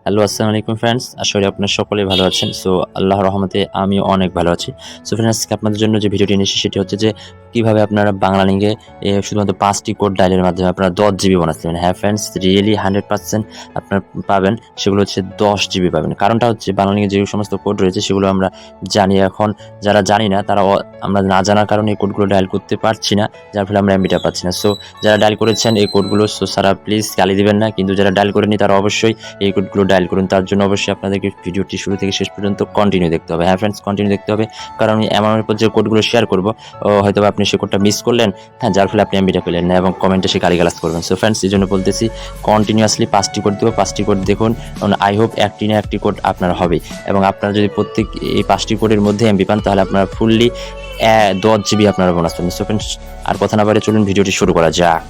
Hello, আসসালামু আলাইকুম friends. আশা করি আপনারা সকলেই ভালো আছেন। সো আল্লাহর রহমতে আমিও অনেক ভালো আছি। সো ফ্রেন্ডস, আজকে আপনাদের জন্য যে ভিডিওটি এনেছি সেটি হচ্ছে যে কীভাবে আপনারা বাংলালিংকে শুধুমাত্র 5টি কোড ডায়ালের মাধ্যমে আপনারা 10 জিবি বোনাস পাবেন। হ্যাঁ ফ্রেন্ডস, রিয়েলি 100% আপনারা পাবেন। সেগুলো হচ্ছে 10 জিবি পাবেন। কারণটা হচ্ছে বাংলালিংকে যে সমস্ত কোড রয়েছে সেগুলো আমরা জানি। এখন যারা জানি না তারা আমরা না জানার কারণে এই কোডগুলো ডায়াল করতে পারছি না, যার ফলে আমরা এমবিটা পাচ্ছি না। সো যারা ডায়াল করেছেন এই কোডগুলো, সো সারা প্লিজ গালি দিবেন না, কিন্তু যারা ডায়াল করেনি তারা অবশ্যই এই কোডগুলো ডায়াল করুন। তার জন্য অবশ্যই আপনাদেরকে ভিডিওটি শুরু থেকে শেষ পর্যন্ত কন্টিনিউ দেখতে হবে। হ্যাঁ ফ্রেন্ডস, কন্টিনিউ দেখতে হবে, কারণ আমি এমনের পর যে কোডগুলো শেয়ার করবো হয়তো আপনি সে কোডটা মিস করলেন, হ্যাঁ, যার ফলে আপনি এমবিটা পেলেন না এবং কমেন্টে সে গালিগালাজ করবেন। সো ফ্রেন্ডস, এই জন্য বলতেছি কন্টিনিউয়াসলি 5টি কোড দেবো, 5টি কোড দেখুন। আই হোপ একটি না একটি কোড আপনার হবে, এবং আপনারা যদি প্রত্যেক এই 5টি কোডের মধ্যে এমবি পান তাহলে আপনারা ফুললি 10 জিবি আপনারা বোনাস পাবেন। সো ফ্রেন্ডস, আর কথা না বাড়িয়ে চলুন ভিডিওটি শুরু করা যাক।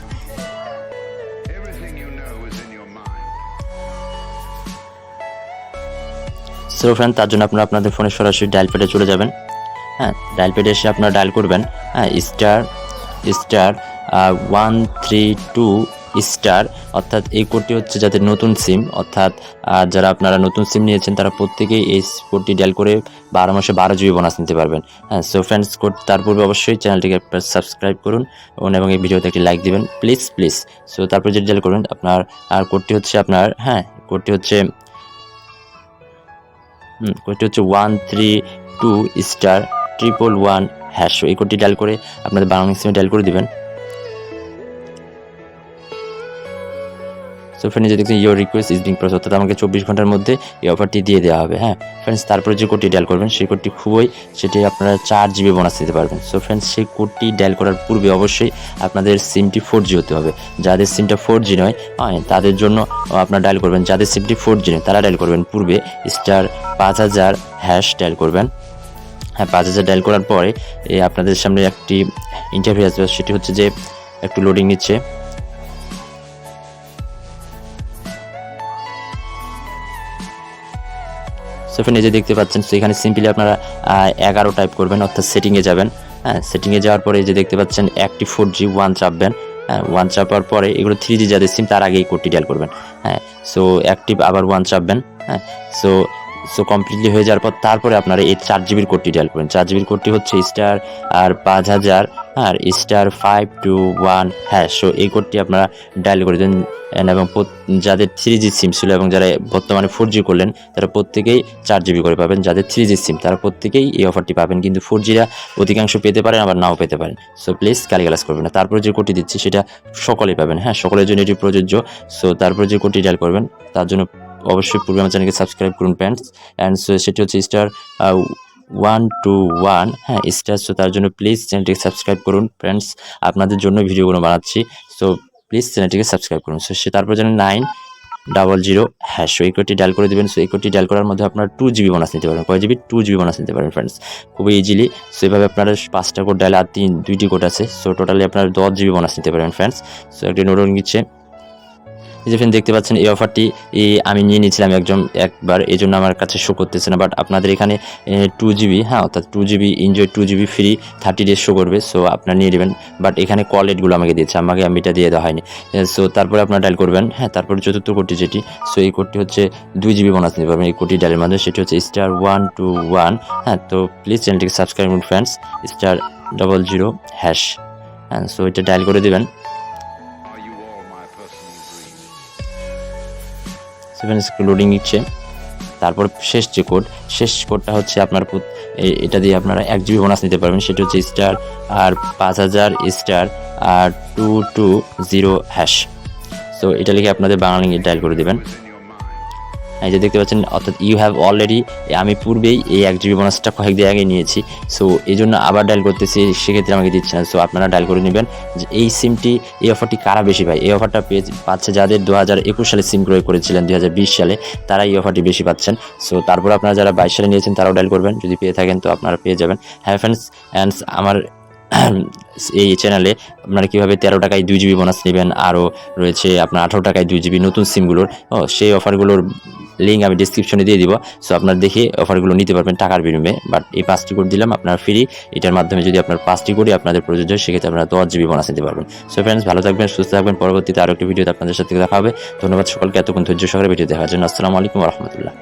সো ফ্রেন্ড, তার জন্য আপনারা আপনাদের ফোনে সরাসরি ডায়াল প্যাডে চলে যাবেন। হ্যাঁ, ডায়াল প্যাডে এসে আপনারা ডায়াল করবেন, হ্যাঁ, স্টার 132 স্টার, অর্থাৎ এই কোডটি হচ্ছে যাদের নতুন সিম, অর্থাৎ যারা আপনারা নতুন সিম নিয়েছেন তারা প্রত্যেকেই এই কোডটি ডায়াল করে 12 মাসে 12 জিবি বোনাস নিতে পারবেন। হ্যাঁ, সো ফ্রেন্ডস, কোড তার পূর্বে অবশ্যই চ্যানেলটিকে সাবস্ক্রাইব করুন এবং এই ভিডিওতে একটি লাইক দিবেন প্লিজ। সো তারপর যেটা ডায়াল করবেন আপনার, আর কোডটি হচ্ছে আপনার, হ্যাঁ, কোডটি হচ্ছে 132 স্টার 111 হ্যাশ। এই কোডটি ডায়াল করে আপনাদের বাংলালিংক সিমে ডায়াল করে দিবেন। সো ফ্রেন্ডস, যে দেখছেন your request is being process, অর্থাৎ আমাকে 24 ঘন্টার মধ্যে এই অফারটি দিয়ে দেওয়া হবে। হ্যাঁ ফ্রেন্ডস, তারপরে যে কোডটি ডায়াল করবেন সেই কোডটি সেটি আপনারা 4 জিবি বোনাস দিতে পারবেন। সো ফ্রেন্ডস, সেই কোডটি ডায়াল করার পূর্বে অবশ্যই আপনাদের সিমটি 4G হতে হবে। যাদের সিমটা 4G নয় তাদের জন্য আপনারা ডায়াল করবেন, যাদের সিমটি 4G নয় তারা ডায়াল করবেন পূর্বে স্টার 5000 হ্যাশ ডায়াল করবেন। হ্যাঁ, 5000 ডায়াল করার পরে আপনাদের সামনে একটি ইন্টারভিউ আসবে, সেটি হচ্ছে যে একটু লোডিং নিচ্ছে। সো ফ্রেন্ড, এই যে দেখতে পাচ্ছেন, সো এখানে সিম্পলি আপনারা 11 টাইপ করবেন, অর্থাৎ সেটিংয়ে যাবেন। হ্যাঁ, সেটিংয়ে যাওয়ার পরে এই যে দেখতে পাচ্ছেন অ্যাক্টিভ 4G 1 চাপবেন। হ্যাঁ, 1 চাপার পরে এগুলো 3G যাদের সিম তার আগে এই কোডটি ডায়াল করবেন। হ্যাঁ, সো অ্যাক্টিভ আবার 1 চাপবেন। হ্যাঁ, সো কমপ্লিটলি হয়ে যাওয়ার পর তারপরে আপনারা এই 4 জিবির কোডটি ডায়াল করবেন। 4 জিবির কোডটি হচ্ছে স্টার আর 5000 আর স্টার 521 হ্যাঁ। সো এই কোডটি আপনারা ডায়াল করে দেন, এবং যাদের 3G সিম ছিল এবং যারা বর্তমানে 4G করলেন তারা প্রত্যেকেই 4 জিবি করে পাবেন। যাদের 3G সিম তারা প্রত্যেকেই এই অফারটি পাবেন, কিন্তু 4Gরা অধিকাংশ পেতে পারেন আবার নাও পেতে পারেন। সো প্লিজ গালিগালাজ করবেন না। তারপরে যে কোডটি দিচ্ছি সেটা সকলেই পাবেন। হ্যাঁ, সকলের জন্য এটি প্রযোজ্য। সো তারপরে যে কোডটি ডায়াল করবেন তার জন্য অবশ্যই পূর্বে আমার চ্যানেলকে সাবস্ক্রাইব করুন ফ্রেন্ডস। অ্যান্ড সো সেটি হচ্ছে স্টার 121 হ্যাঁ স্টার। সো তার জন্য প্লিজ চ্যানেলটিকে সাবস্ক্রাইব করুন ফ্রেন্ডস, আপনাদের জন্য ভিডিওগুলো বানাচ্ছি। সো প্লিজ চ্যানেলটিকে সাবস্ক্রাইব করুন। সো তারপর যেন 900 হ্যাশ, এই কোডটি ডায়াল করে দেবেন। সো এই কোডটি ডায়াল করার মধ্যে আপনারা 2 জিবি বোনাস নিতে পারবেন। কয় জিবি? 2 জিবি বোনাস নিতে পারবেন ফ্রেন্ডস, খুবই ইজিলি। সো এইভাবে আপনারা 5টা কোড ডায়াল আর 2টি কোড আছে। সো টোটালি আপনারা 10 জিবি বোনাস নিতে পারবেন ফ্রেন্ডস। সো একটি নোট নিচ্ছে, এই যে ফ্রেন্ড দেখতে পাচ্ছেন এই অফারটি আমি নিয়ে নিয়েছিলাম একবার, এই জন্য আমার কাছে শো করতেছে না। বাট আপনাদের এখানে 2 জিবি, হ্যাঁ, অর্থাৎ 2 GB enjoy 2 GB free 30 days show করবে। সো আপনারা নিয়ে নেবেন। বাট এখানে কল রেটগুলো আমাকে দিয়েছে, আমাকে এমবিটা দিয়ে দেওয়া হয়নি। সো তারপরে আপনারা ডায়াল করবেন। হ্যাঁ, তারপরে চতুর্থ কোডটি যেটি, সো এই কোডটি হচ্ছে 2 জিবি বোনাস নিতে পারবেন এই কোডটি ডায়ালের মাধ্যমে, সেটি হচ্ছে স্টার 121 হ্যাঁ। তো প্লিজ চ্যানেলটিকে সাবস্ক্রাইব করুন ফ্রেন্ডস, স্টার 00 হ্যাশ। হ্যাঁ, সো এটা ডায়াল করে দেবেন। লোডিং নিচ্ছে। তারপর শেষ কোডটা হচ্ছে আপনার এটা দিয়ে আপনারা 1 জিবি বোনাস নিতে পারবেন, সেটা হচ্ছে স্টার আর 5000 স্টার আর 220 হ্যাশ। সো এটা লিখে আপনাদের বাংলালিংকে ডায়াল করে দেবেন। এই যে দেখতে পাচ্ছেন, অর্থাৎ ইউ হ্যাভ অলরেডি, আমি পূর্বেই এই 1 জিবি বোনাসটা কয়েকদিন আগে নিয়েছি। সো এই জন্য আবার ডায়াল করতেছি, সেক্ষেত্রে আমাকে দিচ্ছে না। সো আপনারা ডায়াল করে নেবেন যে এই সিমটি, এই অফারটি কারা বেশি পায়। এই অফারটা পাচ্ছে যাদের 2021 সালে সিম ক্রয় করেছিলেন 2020 সালে, তারা এই অফারটি বেশি পাচ্ছেন। সো তারপর আপনারা যারা 22 সালে নিয়েছেন তারাও ডায়াল করবেন, যদি পেয়ে থাকেন তো আপনারা পেয়ে যাবেন। হ্যাঁ ফ্রেন্ডস, অ্যান্ড আমার এই চ্যানেলে আপনারা কীভাবে 13 টাকায় 2 জিবি বোনাস নেবেন, আরও রয়েছে আপনার 18 টাকায় 2 জিবি নতুন সিমগুলোর, সেই অফারগুলোর লিঙ্ক আমি ডিসক্রিপশনে দিয়ে দিব। সো আপনারা দেখে অফারগুলো নিতে পারবেন টাকার বিনিময়ে। বাট এই 5টি কোড দিলাম আপনার ফ্রি, এটার মাধ্যমে যদি আপনার 5টি কোডই আপনাদের প্রযোজ্য হয় সেক্ষেত্রে আপনারা 10 জিবি বোনাস নিতে পারবেন। সো ফ্রেন্ডস, ভালো থাকবেন, সুস্থ থাকবেন। পরবর্তীতে আরো একটি ভিডিওতে আপনাদের সাথে দেখা হবে। ধন্যবাদ সকলকে এতক্ষণ ধৈর্য সহকারে ভিডিও দেখার জন্য। আসসালামু আলাইকুম ওয়া রাহমাতুল্লাহ।